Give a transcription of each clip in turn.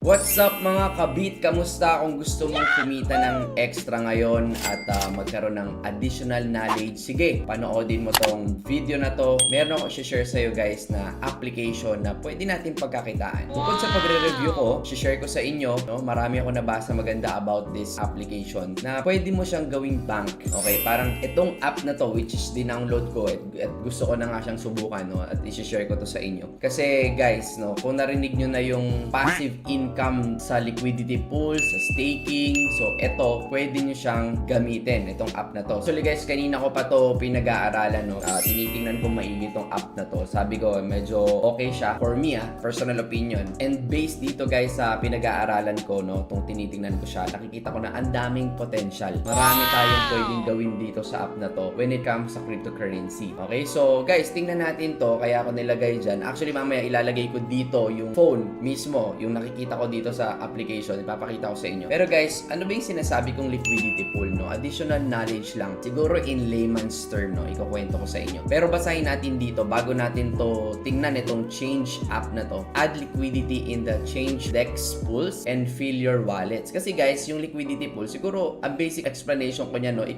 What's up mga kabit? Kamusta? Kung gusto mong kumita ng extra ngayon at magkaroon ng additional knowledge, sige, panoodin mo tong video na to. Meron ako share sa'yo guys na application na pwede natin pagkakitaan. Bukod sa pagre-review ko, share ko sa inyo, no? Marami ako nabasa maganda about this application na pwede mo siyang gawing bank. Okay, parang itong app na to which is dinownload ko at gusto ko na nga siyang subukan, no? At i-share ko to sa inyo. Kasi guys, no, kung narinig nyo na yung passive income sa liquidity pool, sa staking. So, ito, pwede nyo siyang gamitin, itong app na to. So, guys, kanina ko pa to pinag-aaralan, no? Tinitingnan ko maigi itong app na to. Sabi ko, medyo okay siya for me, personal opinion. And based dito, guys, sa pinag-aaralan ko, no, itong tinitingnan ko siya, nakikita ko na ang daming potential. Marami tayong pwedeng gawin dito sa app na to when it comes sa cryptocurrency. Okay? So, guys, tingnan natin to. Kaya ako nilagay dyan. Actually, mamaya ilalagay ko dito yung phone mismo, yung nakikita ko dito sa application, ipapakita ko sa inyo. Pero guys, ano ba yung sinasabi kong liquidity pool, no? Additional knowledge lang. Siguro in layman's term, no? Ikukwento ko sa inyo. Pero basahin natin dito, bago natin to tingnan itong Change app na to. Add liquidity in the Change Dex pools and fill your wallets. Kasi guys, yung liquidity pool, siguro, ang basic explanation ko niya, no?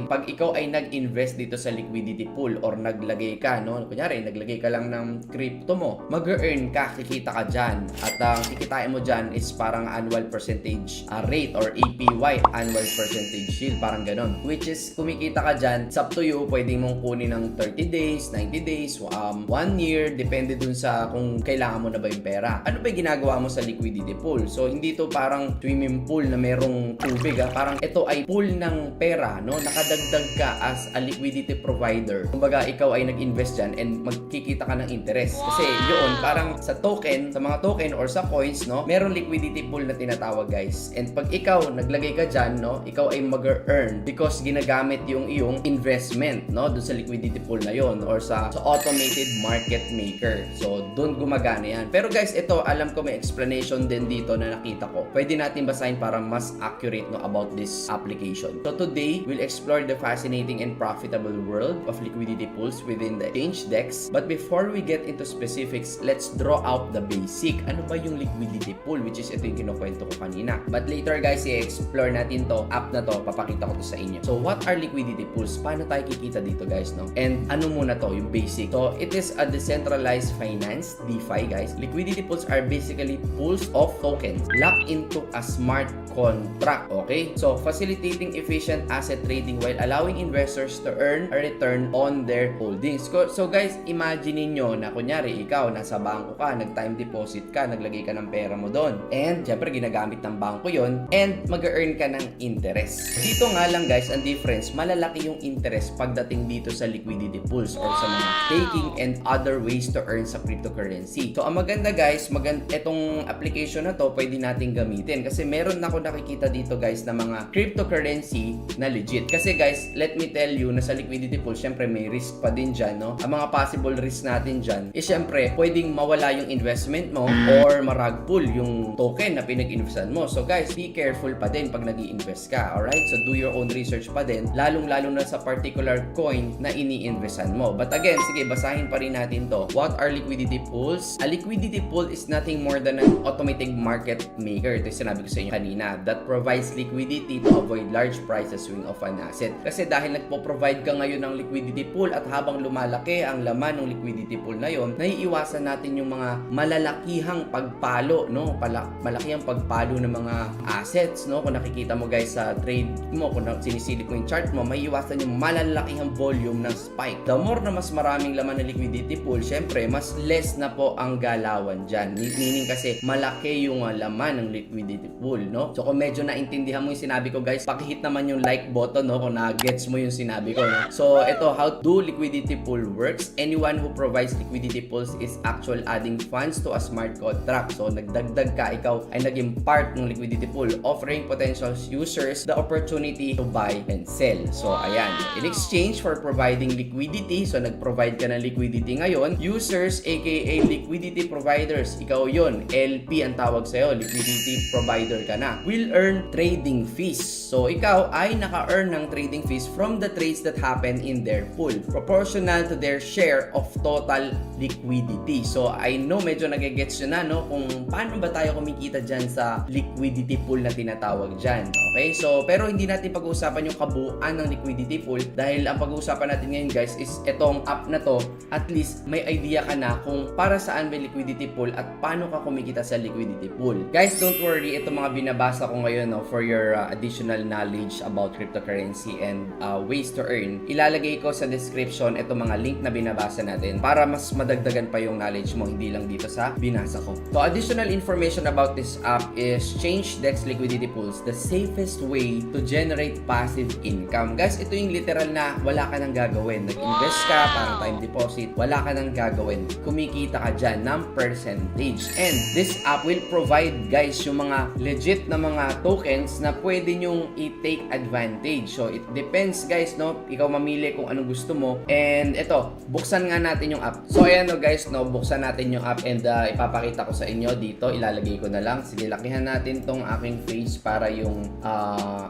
Pag ikaw ay nag-invest dito sa liquidity pool or naglagay ka, no? Kunyari, naglagay ka lang ng crypto mo, mag-earn ka, kikita ka dyan. At ang kikitain mo dyan is parang annual percentage rate or APY, annual percentage yield, parang ganon. Which is, kumikita ka dyan, it's up to you, pwede mong kunin ng 30 days, 90 days, 1 year, depende dun sa kung kailangan mo na ba yung pera. Ano ba yung ginagawa mo sa liquidity pool? So, hindi to parang swimming pool na merong tubig, parang ito ay pool ng pera, no? Nakadagdag ka as a liquidity provider. Kumbaga, ikaw ay nag-invest dyan and magkikita ka ng interest. Kasi yun, parang sa token, sa mga token or sa coins, no? Meron liquidity pool na tinatawag, guys. And pag ikaw naglagay ka dyan, no, ikaw ay mag-earn because ginagamit yung iyong investment, no, doon sa liquidity pool na yon or sa automated market maker. So, doon gumagana yan. Pero guys, ito, alam ko may explanation din dito na nakita ko. Pwede natin basahin para mas accurate, no, about this application. So, today, we'll explore the fascinating and profitable world of liquidity pools within the Change Dex. But before we get into specifics, let's draw out the basic. Ano ba yung liquidity pool? Which is ito yung kinukwento ko kanina. But later guys, i-explore natin to, app na to, papakita ko to sa inyo. So what are liquidity pools? Paano tayo kikita dito guys, no? And ano muna to, yung basic. So it is a decentralized finance, DeFi guys. Liquidity pools are basically pools of tokens locked into a smart contract. Okay? So facilitating efficient asset trading while allowing investors to earn a return on their holdings. So guys, imagine niyo na kunyari ikaw nasa bangko ka, nag-time deposit ka, naglagay ka ng pera mo doon. And syempre ginagamit ng bangko yon and mag-earn ka ng interest. Dito nga lang guys, ang difference, malalaki yung interest pagdating dito sa liquidity pools or sa mga staking and other ways to earn sa cryptocurrency. So ang maganda guys, itong application na to pwede nating gamitin kasi meron ako nakikita dito guys na mga cryptocurrency na legit. Kasi guys, let me tell you na sa liquidity pool, syempre may risk pa din dyan, no? Ang mga possible risk natin dyan is syempre pwedeng mawala yung investment mo or marag pull yung token na pinag-investan mo. So guys, be careful pa din pag nag-i-invest ka, alright? So do your own research pa din, lalong-lalo na sa particular coin na ini-investan mo. But again, sige, basahin pa rin natin to. What are liquidity pools? A liquidity pool is nothing more than an automatic market maker. Ito yung sinabi ko sa inyo kanina, that provides liquidity to avoid large price swing of an asset. Kasi dahil nagpo-provide ka ngayon ng liquidity pool at habang lumalaki ang laman ng liquidity pool na yon, naiiwasan natin yung mga malalakihang pagpalo, no? Malaki ang pagpalo ng mga assets, no? Kung nakikita mo guys sa trade mo, kung sinisilip mo yung chart mo, may iwasan yung malalakihang volume ng spike. The more na mas maraming laman ng liquidity pool, syempre, mas less na po ang galawan dyan. Meaning kasi, malaki yung laman ng liquidity pool, no? So, kung medyo naintindihan mo yung sinabi ko guys, pakihit naman yung like button, no? Kung na-gets mo yung sinabi ko, no? So, ito, how do liquidity pool works? Anyone who provides liquidity pools is actual adding funds to a smart contract. So, nagdagdag ka, ikaw ay naging part ng liquidity pool, offering potential users the opportunity to buy and sell. So, ayan. In exchange for providing liquidity, so nag-provide ka ng liquidity ngayon, users, aka liquidity providers, ikaw yon, LP ang tawag sa'yo, liquidity provider ka na, will earn trading fees. So, ikaw ay naka-earn ng trading fees from the trades that happen in their pool, proportional to their share of total liquidity. So I know medyo nagigets nyo na, no, kung paano ba tayo kumikita dyan sa liquidity pool na tinatawag dyan. Okay, so pero hindi natin pag-uusapan yung kabuuan ng liquidity pool dahil ang pag-uusapan natin ngayon guys is itong app na to. At least may idea ka na kung para saan may liquidity pool at paano ka kumikita sa liquidity pool. Guys, don't worry, ito mga binabasa ko ngayon, no, for your additional knowledge about cryptocurrency and ways to earn. Ilalagay ko sa description ito mga link na binabasa natin para mas madagdagan pa yung knowledge mo, hindi lang dito sa binasa ko. So additional information about this app is ChangeDex Liquidity Pools, the safest way to generate passive income. Guys, ito yung literal na wala ka nang gagawin. Nag-invest ka, parang time deposit, wala ka nang gagawin. Kumikita ka dyan ng percentage. And this app will provide, guys, yung mga legit na mga tokens na pwede nyong i-take advantage. So it depends, guys, no? Ikaw mamili kung anong gusto mo. And ito, buksan nga natin yung app. So ayan, no, guys, no, buksan natin yung app and ipapakita ko sa inyo dito. Ilalagay ko na lang. Sige, lakihan natin tong aking face para yung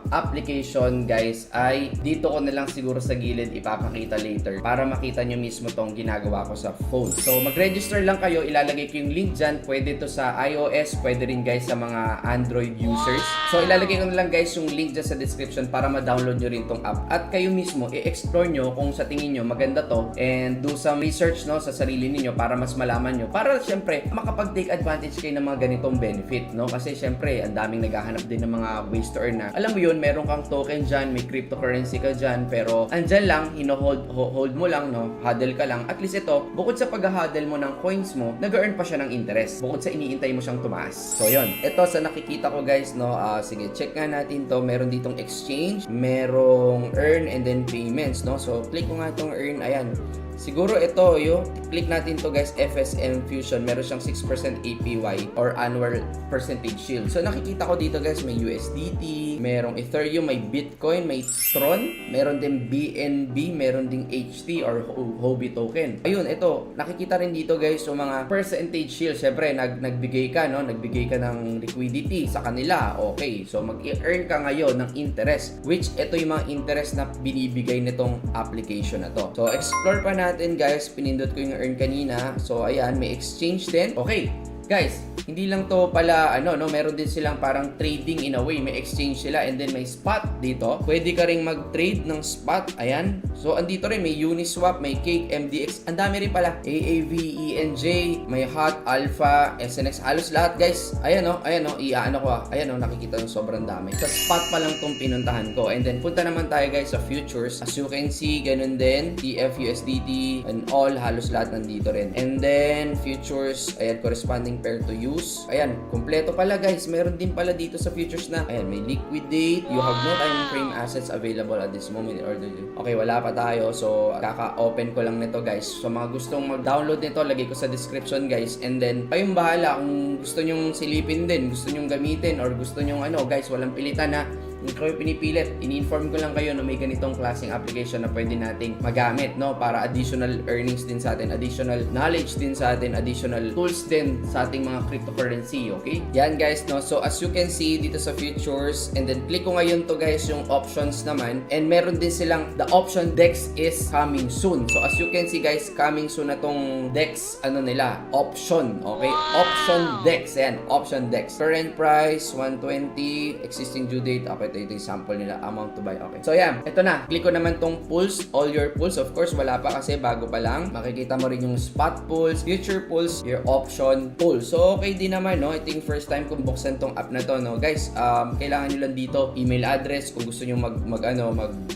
application, guys, ay dito ko na lang siguro sa gilid ipapakita later para makita nyo mismo tong ginagawa ko sa phone. So mag-register lang kayo. Ilalagay ko yung link dyan. Pwede to sa iOS, pwede rin, guys, sa mga Android users. So ilalagay ko na lang, guys, yung link dyan sa description para ma-download nyo rin tong app. At kayo mismo, i-explore nyo kung sa tingin nyo maganda to and do some research, no, sa sarili niyo para mas malaman nyo. Para syempre, makapag-take advantage kayo ng mga ganitong benefit, no? Kasi syempre, ang daming naghahanap din ng mga ways to earn na. Alam mo yun, meron kang token dyan, may cryptocurrency ka dyan, pero andyan lang, hold mo lang, no? Huddle ka lang. At least ito, bukod sa pag-huddle mo ng coins mo, nag-earn pa siya ng interest. Bukod sa iniintay mo siyang tumaas. So yun, ito sa nakikita ko, guys, no, sige, check nga natin to. Meron ditong exchange, merong earn and then payments, no? So click ko nga itong earn, ayan. Siguro ito, yung click natin to, guys, FSM Fusion. Meron siyang 6% APY or annual percentage yield. So nakikita ko dito, guys, may USDT, merong Ethereum, may Bitcoin, may Tron, meron din BNB, meron ding HT or Huobi token. Ayun, ito, nakikita rin dito, guys, yung mga percentage yield. Syempre, nagbigay ka, no? Nagbigay ka ng liquidity sa kanila. Okay, so mag-earn ka ngayon ng interest, which ito yung mga interest na binibigay nitong application na to. So explore pa natin, guys. Pinindot ko yung earn kanina. So ayan, may exchange din. Okay, guys, hindi lang to pala meron din silang parang trading in a way. May exchange sila and then may spot dito. Pwede ka ring mag-trade ng spot. Ayan. So andito rin may Uniswap, may Cake, MDX. Ang dami rin pala. AAV, ENJ, may HOT, Alpha, SNX. Halos lahat, guys. Ayan o. Iaano ko Ayan o, nakikita nyo sobrang dami. Sa spot pa lang tong pinuntahan ko. And then punta naman tayo, guys, sa futures. As you can see, ganun din. TF, USDT, and all. Halos lahat nandito rin. And then futures, ayan, corresponding pair to use. Ayan, kompleto pala, guys. Meron din pala dito sa futures na, ayan, may liquidate. You have no time frame assets available at this moment in order to. Okay, wala pa tayo. So, kaka-open ko lang nito, guys. So, mga gustong mag-download nito, lagay ko sa description, guys. And then, kayong bahala kung gusto nyong silipin din, gusto nyong gamitin, or gusto nyong guys, walang pilitan na. Hindi kayo pinipilit. Ini-inform ko lang kayo na may ganitong klaseng application na pwede nating magamit, no? Para additional earnings din sa atin, additional knowledge din sa atin, additional tools din sa ating mga cryptocurrency, okay? Yan, guys, no? So, as you can see dito sa futures, and then click ko ngayon to, guys, yung options naman. And meron din silang, the option DEX is coming soon. So, as you can see, guys, coming soon na tong DEX, nila, option, okay? Option DEX, yan, option DEX. Current price, 120, existing due date, okay, ito yung sample nila, amount to buy. Okay. So, yan. Ito na. Click ko naman tong pools, all your pools. Of course, wala pa kasi bago pa lang. Makikita mo rin yung spot pools, future pools, your option pools. So, okay din naman, no? Ito yung first time kong buksan tong app na to, no? Guys, kailangan nyo lang dito email address kung gusto nyo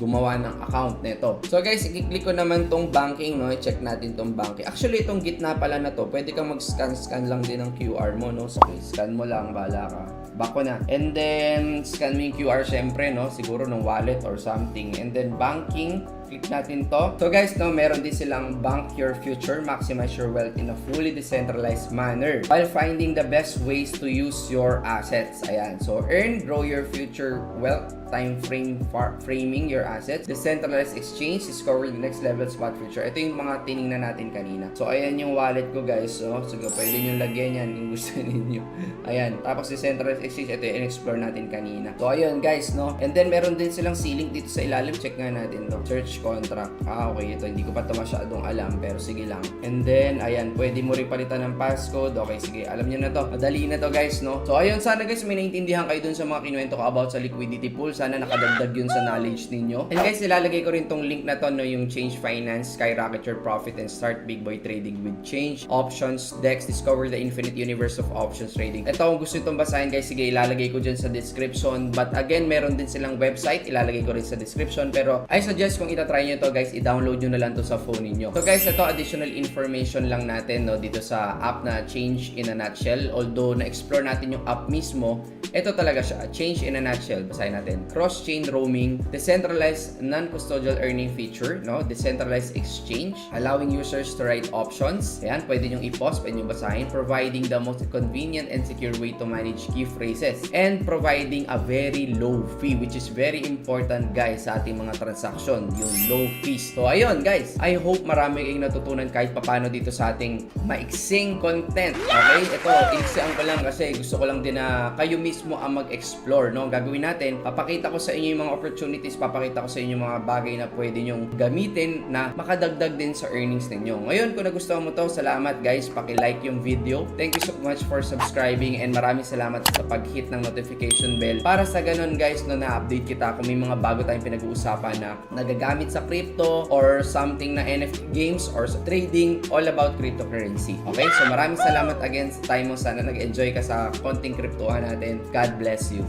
gumawa ng account nito. So, guys, i-click ko naman tong banking, no? I-check natin tong banking. Actually, itong gitna pala na to, pwede kang mag-scan lang din ng QR mo, no? So, okay, scan mo lang, bahala ka. Back ko na. And then, scan mo yung QR syempre, no? Siguro ng wallet or something. And then, banking. Click natin to. So guys, no, meron din silang bank your future, maximize your wealth in a fully decentralized manner while finding the best ways to use your assets. Ayan. So earn, grow your future wealth, time frame framing your assets, decentralized exchange, discovering the next level spot future. Ito yung mga tiningnan natin kanina. So ayan yung wallet ko, guys. So sige, pwede nyo lagyan yan kung gusto ninyo. Ayan. Tapos decentralized exchange, ito yung explore natin kanina. So ayun, guys, no. And then meron din silang ceiling dito sa ilalim. Check nga natin to. Search contract. Okay, ito hindi ko pa ito masyadong alam pero sige lang. And then, ayan, pwede mo rin palitan ng passcode. Okay, sige, alam nyo na to. Madali na to guys, no? So ayun, sana guys may naintindihan kayo dun sa mga kinuwento ko about sa liquidity pool. Sana nakadagdag yun sa knowledge ninyo. And guys, ilalagay ko rin tong link na to, no, yung Change Finance, Skyrocket Your Profit and Start Big Boy Trading with Change. Options, DEX, discover the infinite universe of options trading. Ito, kung gusto itong basahin guys, sige, ilalagay ko dyan sa description. But again, meron din silang website, ilalagay ko rin sa description. Pero I suggest kung itatry nyo to guys, i-download nyo na lang to sa phone niyo. So guys, ito additional information lang natin, no, dito sa app na Change in a Nutshell. Although na-explore natin yung app mismo, ito talaga siya, Change in a Nutshell. Basahin natin. Cross-chain roaming, decentralized non-custodial earning feature, no? Decentralized exchange, allowing users to write options. Ayan, pwede nyo i-pause, pwede nyo basahin. Providing the most convenient and secure way to manage key phrases. And providing a very low fee, which is very important guys sa ating mga transaction, yung low fees. So ayun guys, I hope marami kayong natutunan kahit papano dito sa ating maiksing content. Okay? Ito, iniksian ko lang kasi gusto ko lang din na kayo mismo ang mag-explore, no? Gagawin natin, papakita ko sa inyo yung mga opportunities, papakita ko sa inyo yung mga bagay na pwede nyong gamitin na makadagdag din sa earnings ninyo. Ngayon, kung nagustuhan mo to, salamat guys, paki-like yung video. Thank you so much for subscribing and maraming salamat sa pag-hit ng notification bell para sa ganun guys, no, na-update kita kung may mga bago tayong pinag-uusapan na nagagamit sa crypto or something na NFT games or sa trading, all about cryptocurrency. Okay? So maraming salamat again sa time mo. Sana nag-enjoy ka sa konting cryptohan natin. God bless you.